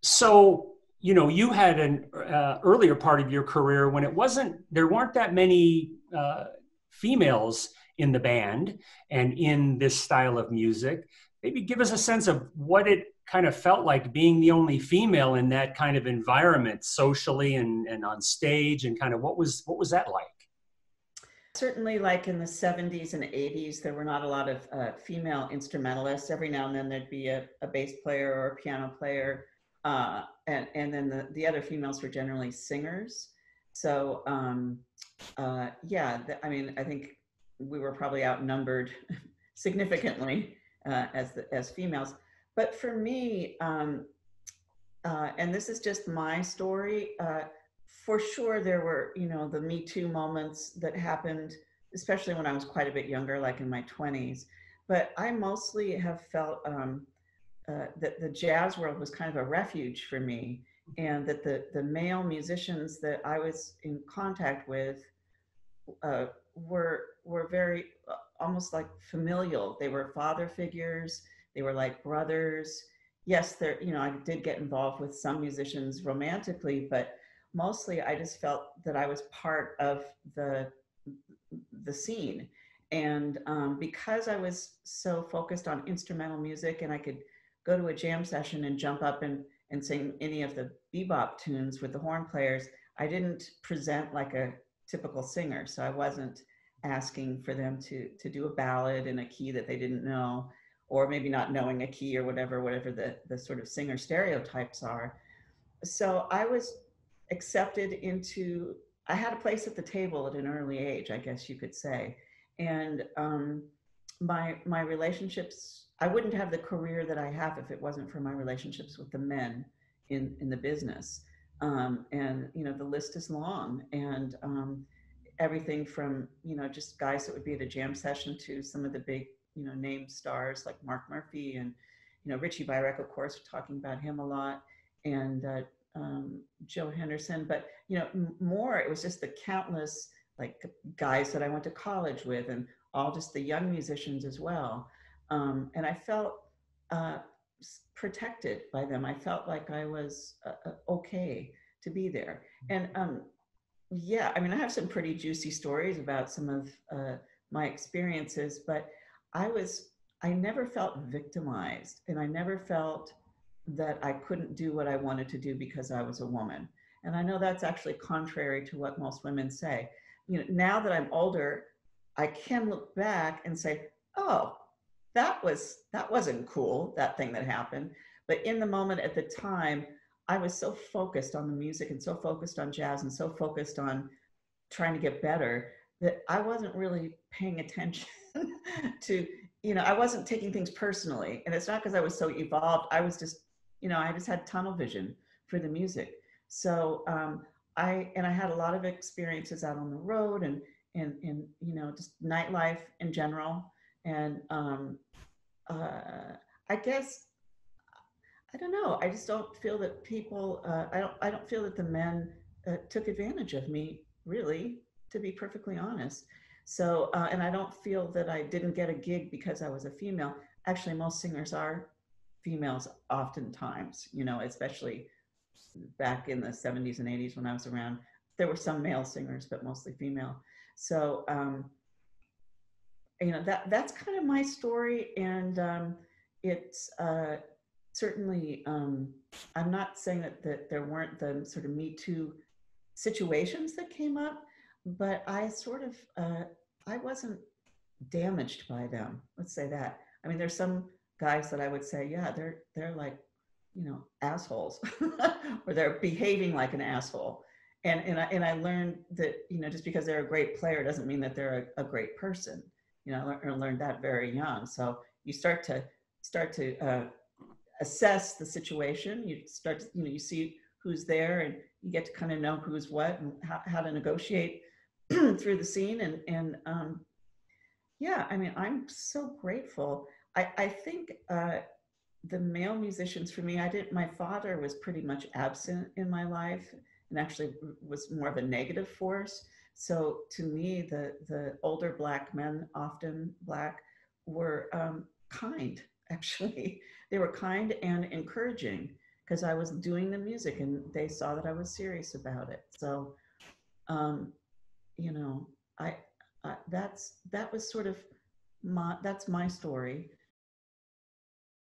So, you know, you had an earlier part of your career when there weren't that many females in the band and in this style of music. Maybe give us a sense of what it kind of felt like being the only female in that kind of environment, socially and on stage, and kind of what was that like? Certainly, like in the 70s and 80s, there were not a lot of female instrumentalists. Every now and then there'd be a bass player or a piano player. And then the other females were generally singers. So, yeah, I mean, I think we were probably outnumbered significantly as females. But for me, and this is just my story, for sure there were, you know, the Me Too moments that happened, especially when I was quite a bit younger, like in my 20s. But I mostly have felt that the jazz world was kind of a refuge for me, and that the male musicians that I was in contact with uh, were very almost like familial. They were father figures. They were like brothers. Yes, there, you know, I did get involved with some musicians romantically, but mostly I just felt that I was part of the scene. And because I was so focused on instrumental music, and I could go to a jam session and jump up and sing any of the bebop tunes with the horn players, I didn't present like a typical singer. So I wasn't asking for them to do a ballad in a key that they didn't know, or maybe not knowing a key or whatever the sort of singer stereotypes are. So I was accepted into, I had a place at the table at an early age, I guess you could say. And my relationships, I wouldn't have the career that I have if it wasn't for my relationships with the men in the business. And, you know, the list is long. And everything from, you know, just guys that would be at a jam session to some of the big, you know, name stars like Mark Murphy and, you know, Richie Byrek, of course, we're talking about him a lot, and Joe Henderson. But, you know, more, it was just the countless like guys that I went to college with, and all just the young musicians as well. And I felt uh, protected by them. I felt like I was okay to be there. And yeah, I mean, I have some pretty juicy stories about some of my experiences, but I was, I never felt victimized, and I never felt that I couldn't do what I wanted to do because I was a woman. And I know that's actually contrary to what most women say. You know, now that I'm older, I can look back and say, oh, that wasn't cool, that thing that happened. But in the moment at the time, I was so focused on the music and so focused on jazz and so focused on trying to get better that I wasn't really paying attention to, you know, I wasn't taking things personally. And it's not because I was so evolved. I was just, you know, I just had tunnel vision for the music. So I had a lot of experiences out on the road, and you know, just nightlife in general. And I guess, I don't know. I just don't feel that people. I don't feel that the men took advantage of me, really, to be perfectly honest. So, and I don't feel that I didn't get a gig because I was a female. Actually, most singers are females, oftentimes. You know, especially back in the 70s and 80s when I was around. There were some male singers, but mostly female. So, you know, that's kind of my story, and it's certainly, I'm not saying that there weren't the sort of Me Too situations that came up, but I sort of, I wasn't damaged by them. Let's say that. I mean, there's some guys that I would say, yeah, they're like, you know, assholes, or they're behaving like an asshole. And I learned that, you know, just because they're a great player doesn't mean that they're a great person. You know, I learned that very young. So you start to assess the situation. You start to, you know, you see who's there, and you get to kind of know who's what and how to negotiate through the scene. And yeah, I mean, I'm so grateful. I think the male musicians for me, my father was pretty much absent in my life, and actually was more of a negative force. So to me, the older Black men, often Black, were kind, actually. They were kind and encouraging. because I was doing the music and they saw that I was serious about it. So, you know, I that was sort of that's my story.